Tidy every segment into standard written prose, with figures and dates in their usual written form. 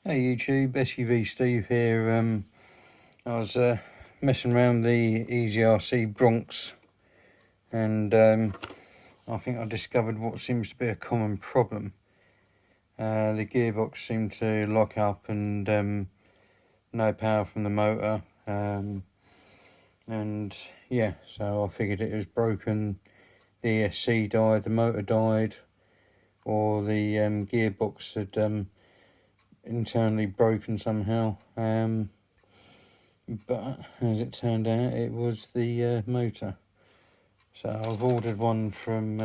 Hey YouTube, SUV Steve here. I was messing around the eazyrc Bronx, and I think I discovered what seems to be a common problem. The gearbox seemed to lock up and no power from the motor, and yeah, so I figured it was broken. The ESC died, the motor died, or the gearbox had internally broken somehow, but as it turned out it was the motor. So I've ordered one from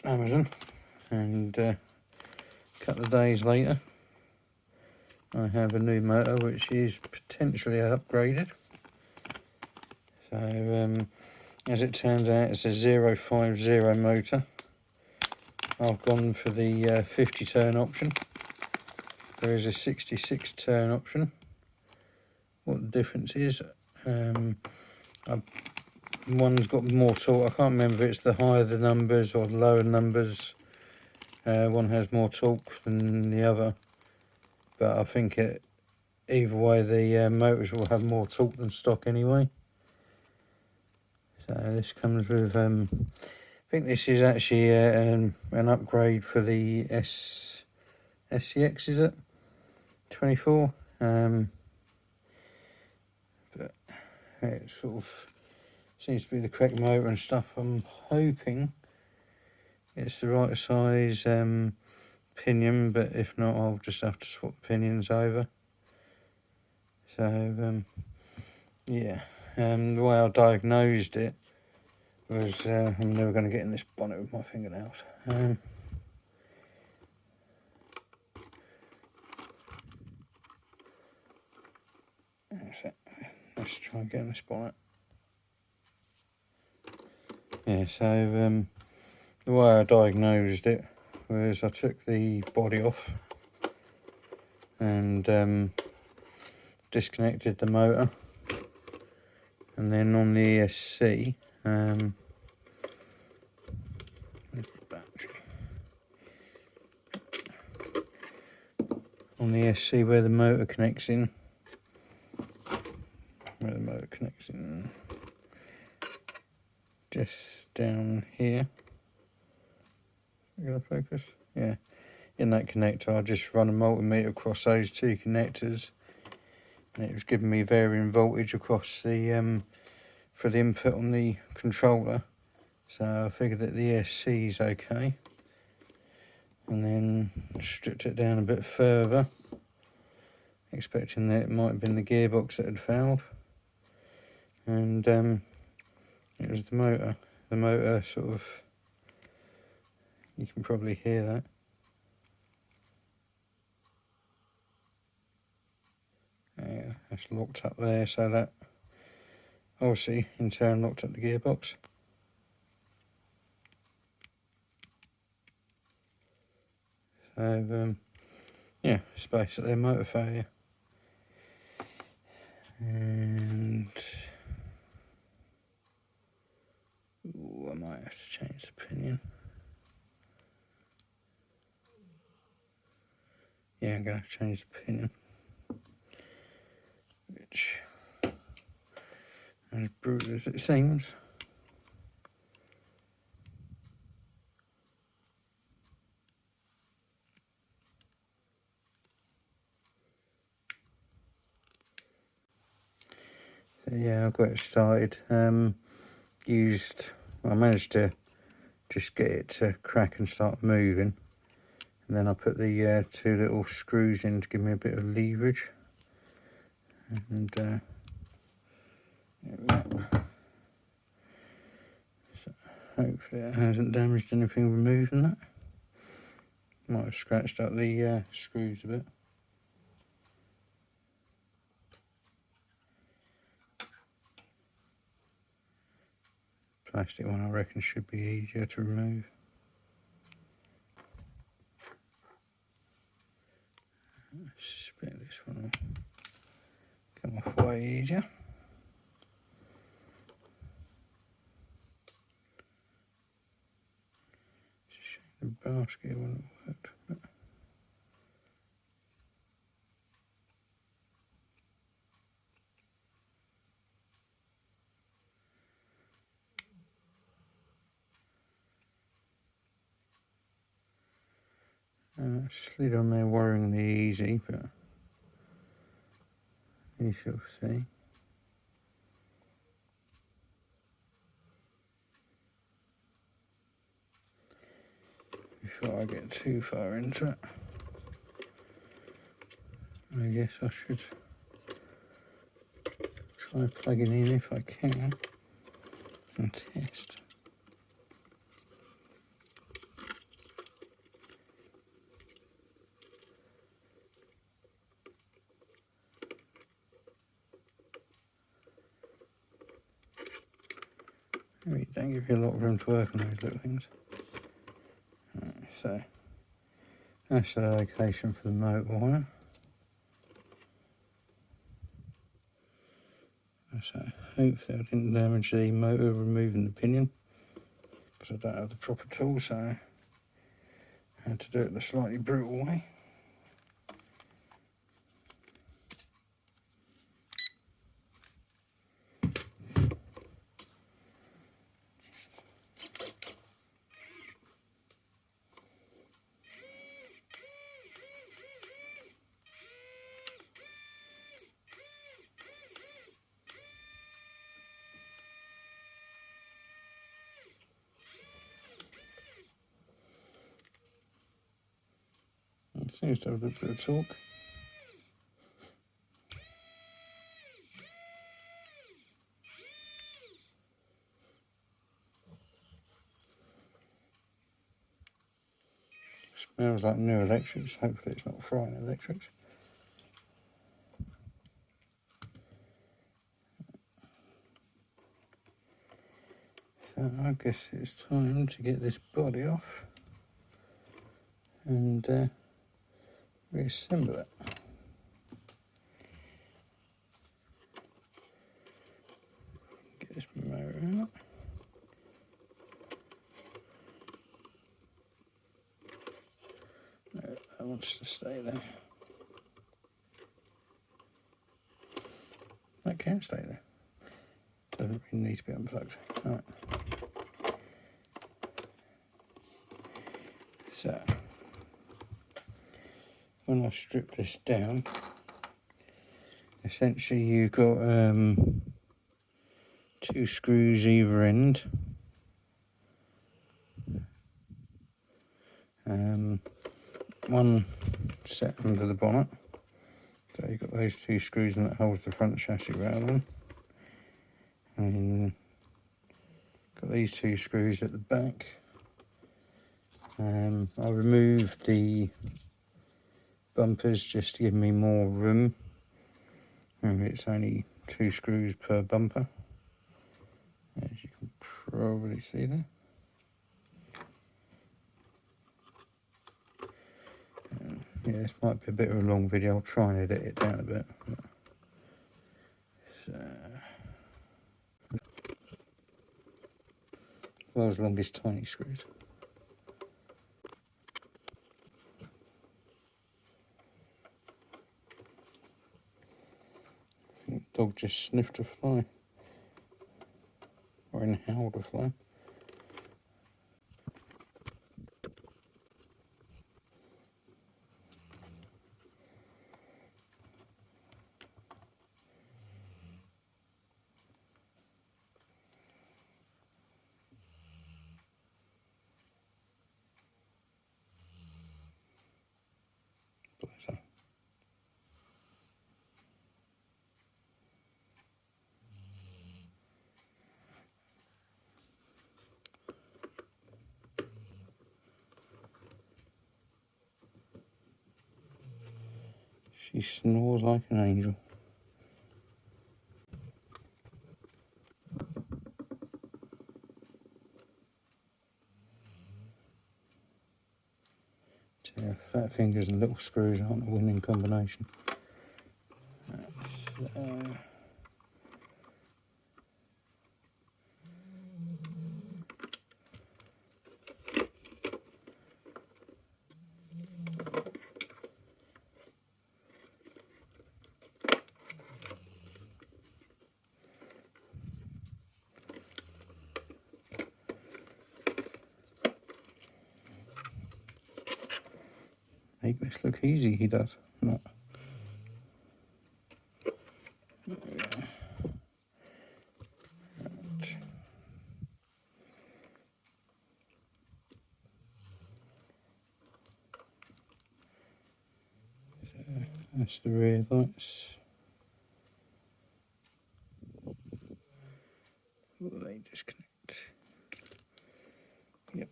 Amazon, and a couple of days later I have a new motor which is potentially upgraded. So as it turns out, it's a 050 motor. I've gone for the 50 turn option. There is a 66 turn option. What the difference is, one's got more torque. I can't remember if it's the higher the numbers or the lower numbers. One has more torque than the other, but I think either way the motors will have more torque than stock anyway. So this comes with, I think this is actually an upgrade for the SCX, is it? 24. But it sort of seems to be the correct motor and stuff. I'm hoping it's the right size pinion, but if not, I'll just have to swap pinions over. So yeah, the way I diagnosed it was, I'm never going to get in this bonnet with my fingernails. Let's try and get in this bonnet. Yeah, so the way I diagnosed it was I took the body off and disconnected the motor, and then on the ESC, where's the battery? On the ESC where the motor connects in, just down here. Gonna focus? Yeah, in that connector I just run a multimeter across those two connectors, and it was giving me varying voltage across the for the input on the controller. So I figured that the ESC is okay, and then stripped it down a bit further, expecting that it might have been the gearbox that had failed, and it was the motor. The motor sort of, you can probably hear that. Yeah, that's locked up there, so that obviously in turn locked up the gearbox. So yeah, it's basically a motor failure. And I might have to change the pinion. Yeah, I'm gonna have to change the pinion, which, as brutal as it seems, so yeah, I got it started. I managed to just get it to crack and start moving, and then I put the two little screws in to give me a bit of leverage, and there we go. So hopefully it hasn't damaged anything removing that. Might have scratched up the screws a bit. Plastic one I reckon should be easier to remove. Let's split this one off. Come off way easier. The basket wouldn't work. Slid on there worryingly easy, but you shall see. Before I get too far into it, I guess I should try plugging in if I can and test. Maybe it don't give you a lot of room to work on those little things. Right, so that's the location for the motor wire. So hopefully I didn't damage the motor removing the pinion, because I don't have the proper tool, so I had to do it the slightly brutal way. It seems to have a little bit of torque. Smells like new electrics. Hopefully it's not frying electrics. So I guess it's time to get this body off and reassemble it. Get this motor out. No, that wants to stay there. That can stay there. Doesn't really need to be unplugged. Right. So, when I strip this down, essentially you've got 2 screws either end. One set under the bonnet. So you've got those 2 screws and that holds the front chassis rail on. And got these 2 screws at the back. I removed the bumpers just to give me more room. And it's only 2 screws per bumper, as you can probably see there. Yeah, this might be a bit of a long video. I'll try and edit it down a bit. So, world's longest tiny screws. I think the dog just sniffed a fly, or inhaled a fly. So, she snores like an angel. So, fat fingers and little screws aren't a winning combination. Make this look easy, he does. Not. That's the rear lights. Will they disconnect? Yep.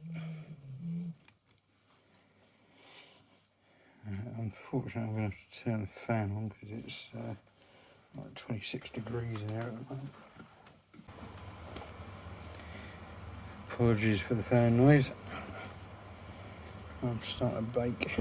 Unfortunately, I'm going to have to turn the fan on because it's like 26 degrees in there at the moment. Apologies for the fan noise. I'm starting to bake.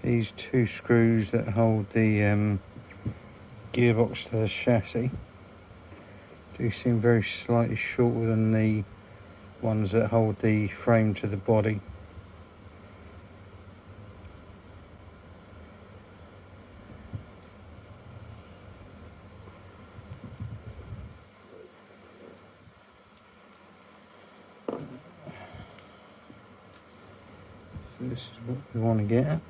These two screws that hold the gearbox to the chassis do seem very slightly shorter than the ones that hold the frame to the body. So this is what we want to get at.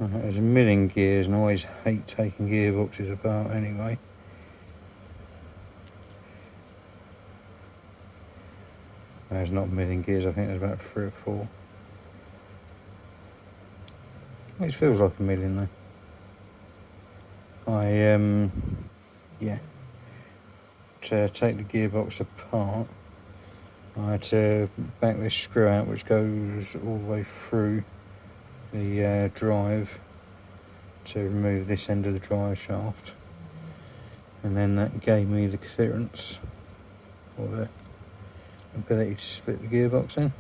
There's a million gears and I always hate taking gearboxes apart anyway. There's not a million gears, I think there's about 3 or 4. It feels like a million though. Yeah. To take the gearbox apart, I had to back this screw out which goes all the way through the drive to remove this end of the drive shaft, and then that gave me the clearance or the ability to split the gearbox in.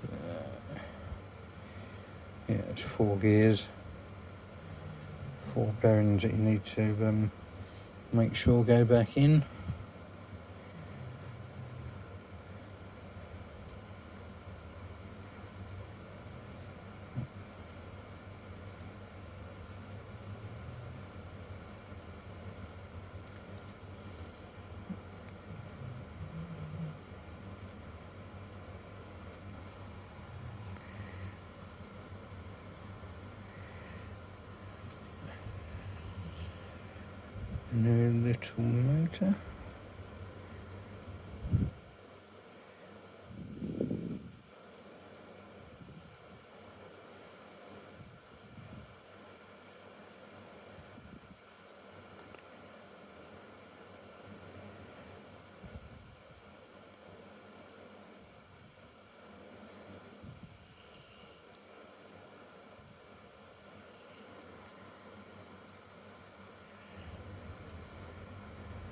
So, yeah, it's 4 gears, 4 bearings that you need to make sure go back in. New little motor.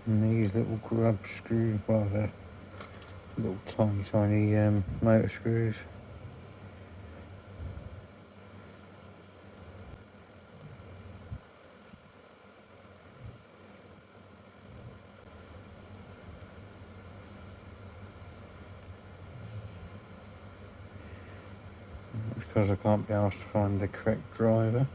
And these little grub screws, well, they're little tiny motor screws. Because I can't be asked to find the correct driver.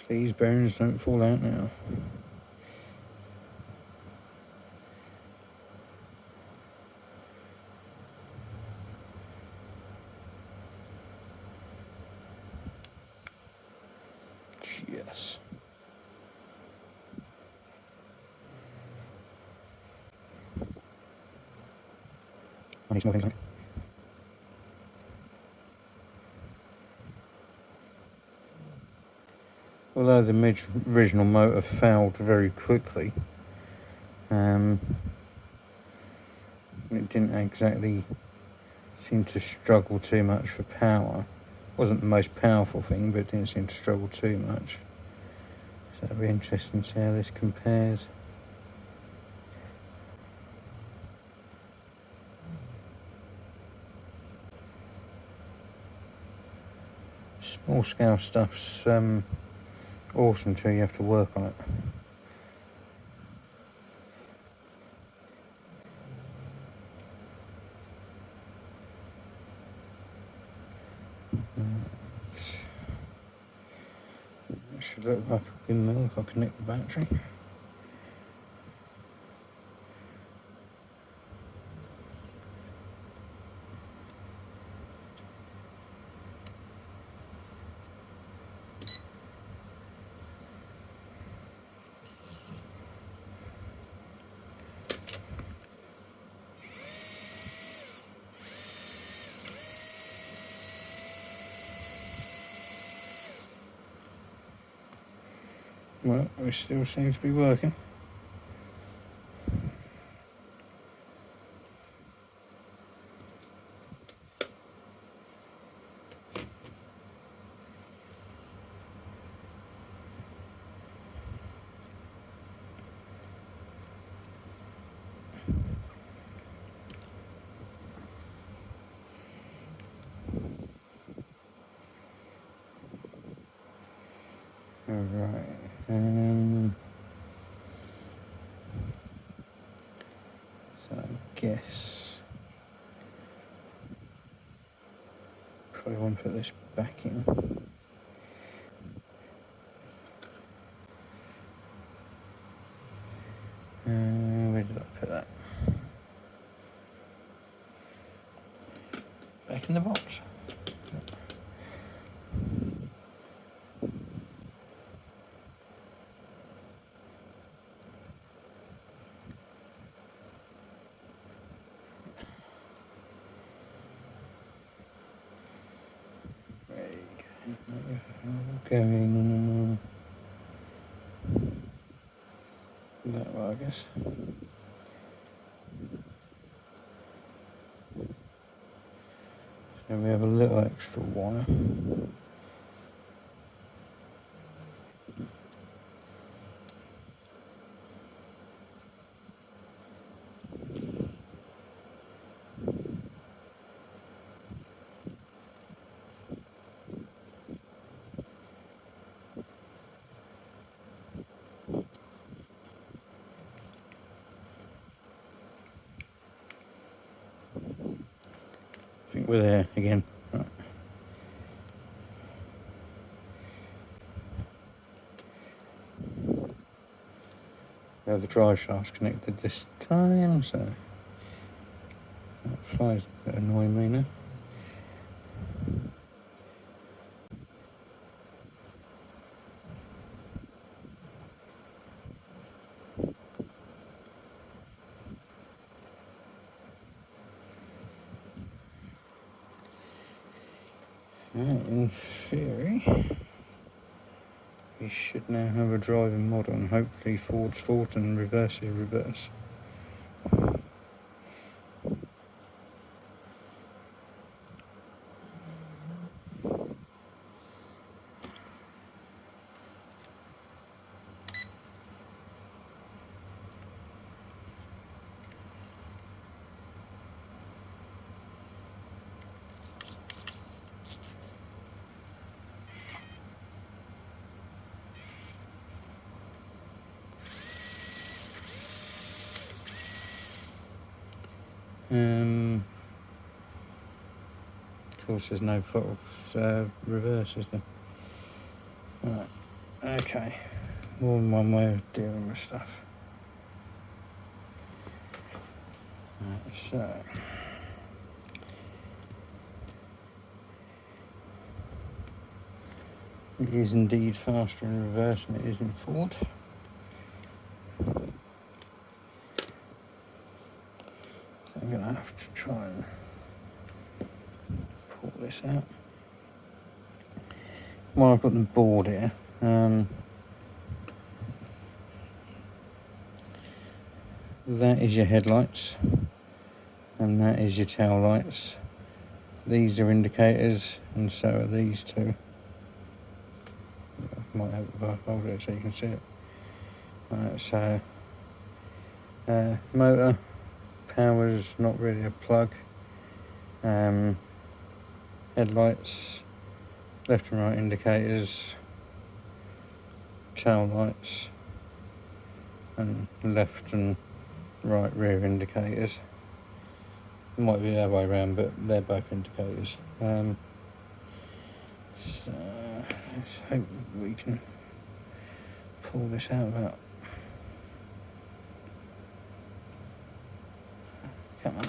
Please, bearings don't fall out now. Yes. I need some more things on it. Although the original motor failed very quickly, it didn't exactly seem to struggle too much for power. Wasn't the most powerful thing, but it didn't seem to struggle too much. So it'll be interesting to see how this compares. Small scale stuff's awesome until you have to work on it. It should look like a windmill if I connect the battery. Well, it still seems to be working. Alright, so I guess probably want to put this back in. Where did I put that? Back in the box. Going that way, I guess. So we have a little extra wire. I think we're there again. Right. We have the drive shafts connected this time, so that fly's a bit annoying me now. In theory, we should now have a driving model, and hopefully forward's forward and reverse is reverse. Of course, there's no false reverse, is there? Right, okay. More than one way of dealing with stuff. Right, so. It is indeed faster in reverse than it is in forward. I'm going to have to try and pull this out. Well, I've got the board here. That is your headlights, and that is your tail lights. These are indicators, and so are these two. I might have to hold it so you can see it. Right, so motor, power's not really a plug. Headlights, left and right indicators, tail lights, and left and right rear indicators. It might be the other way around, but they're both indicators. So let's hope we can pull this out without. Come on.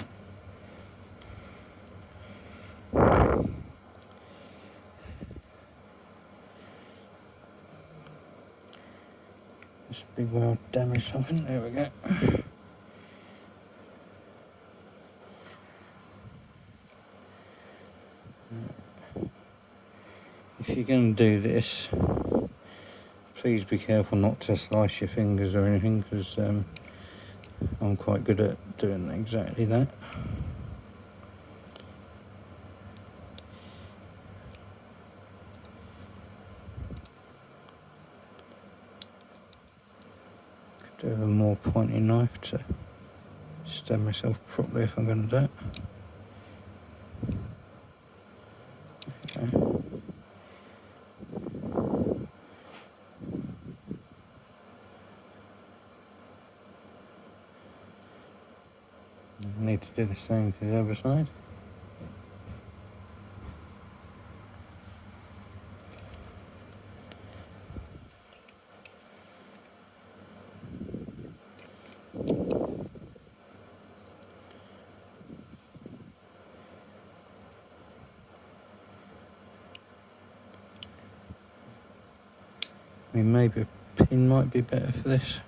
This big well damaged something. There we go. If you're going to do this, please be careful not to slice your fingers or anything, because I'm quite good at doing exactly that. Could do with a more pointy knife to stab myself properly if I'm going to do it. Okay. I need to do the same to the other side. I mean, maybe a pin might be better for this.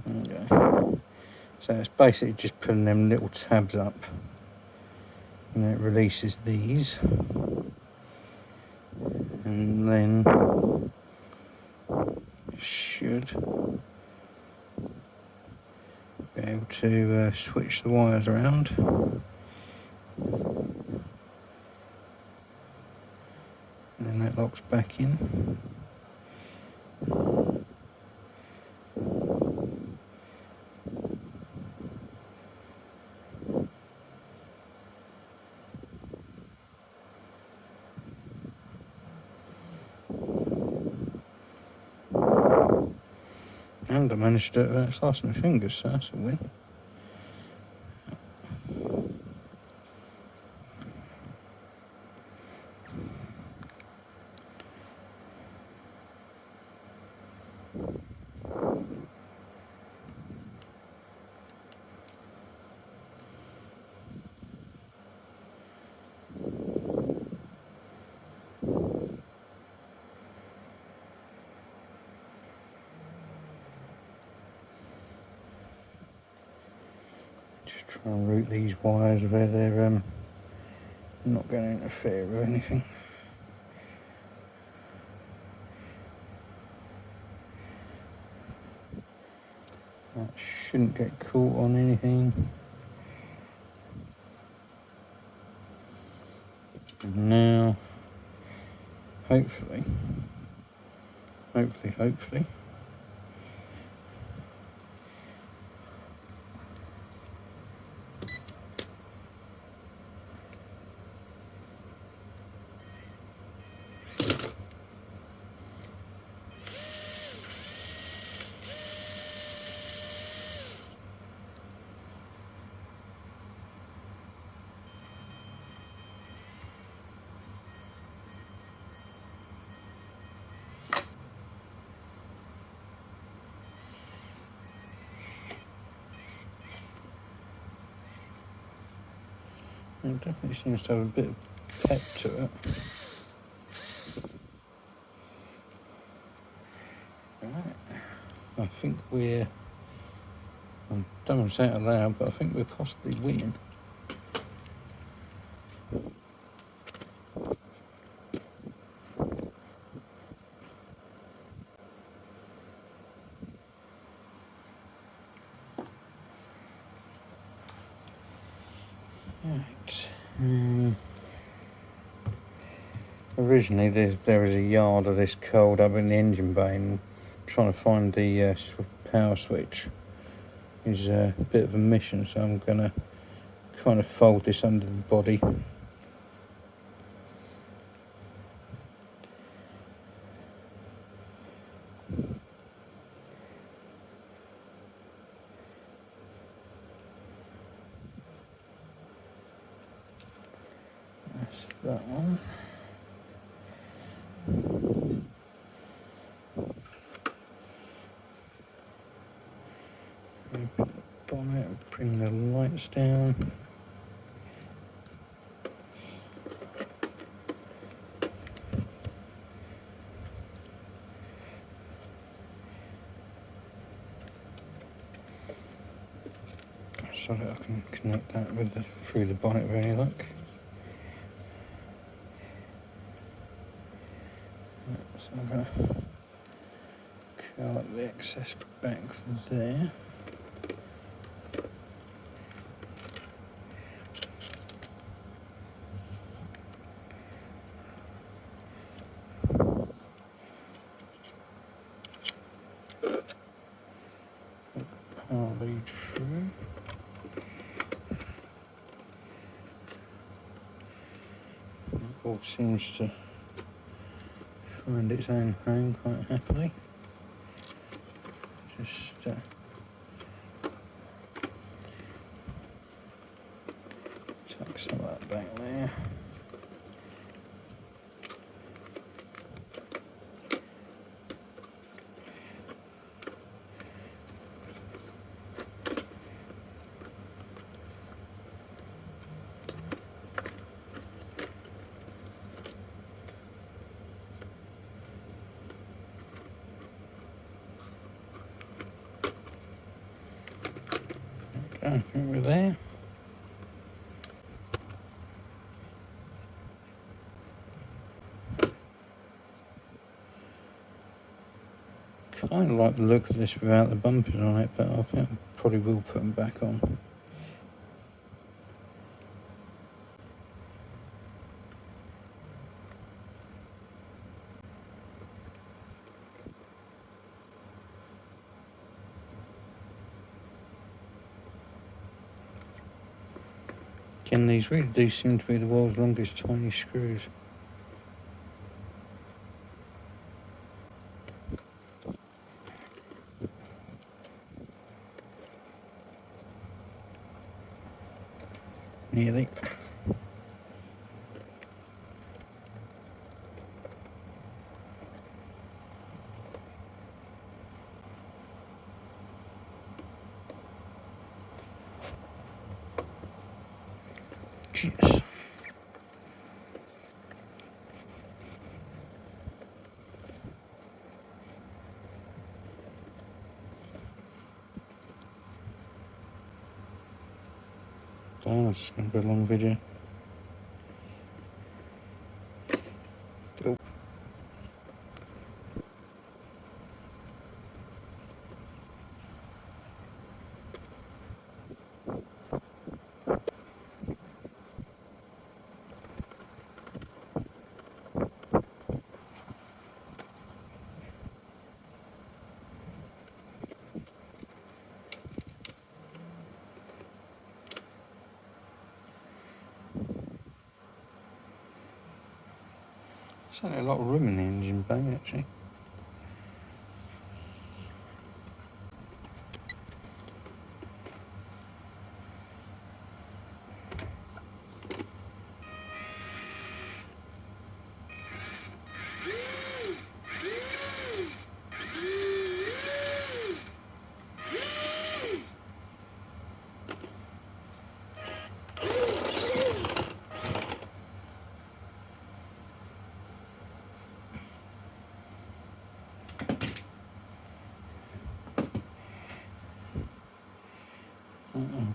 Okay. So it's basically just putting them little tabs up, and then it releases these, and then should be able to switch the wires around. And then that locks back in. And I managed to do it without slicing my fingers, so that's a win. Just try and route these wires where they're not going to interfere with anything. That shouldn't get caught on anything. And now, hopefully, It definitely seems to have a bit of pep to it. Right. I think I don't want to say it aloud, but I think we're possibly winning. Right. Originally there was a yard of this coiled up in the engine bay, and trying to find the power switch is a bit of a mission, so I'm going to kind of fold this under the body. That's that one. Open the bonnet and bring the lights down. So that I can connect that through the bonnet with any luck. So I'm going to curl up the excess back there. Power lead through. It all seems to find its own home quite happily. Just tuck some of that back there. I think we're there. Kind of like the look of this without the bumpers on it, but I think I probably will put them back on. Again, these really do seem to be the world's longest tiny screws. Nearly. Cheers. Damn, it's just going to be a long video. Oh. There's only a lot of room in the engine bay actually.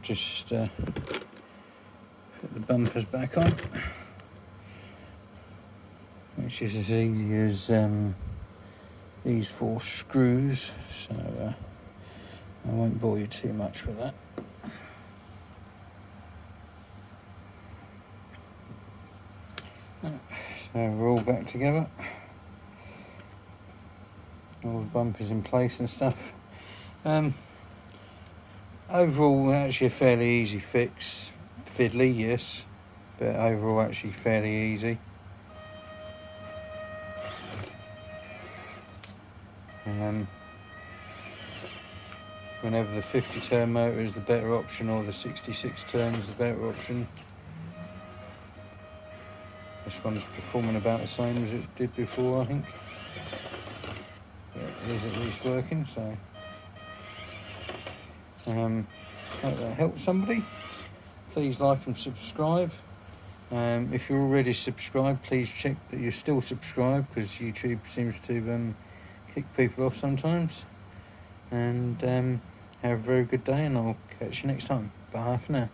just put the bumpers back on, which is as easy as these 4 screws, so I won't bore you too much with that. So we're all back together, all the bumpers in place and stuff. Overall actually a fairly easy fix, fiddly yes, but overall actually fairly easy. Whenever the 50 turn motor is the better option, or the 66 turn is the better option. This one's performing about the same as it did before, I think. Yeah, it is at least working, so hope that helps somebody. Please like and subscribe. If you're already subscribed, please check that you're still subscribed, because YouTube seems to kick people off sometimes. And have a very good day, and I'll catch you next time. Bye for now.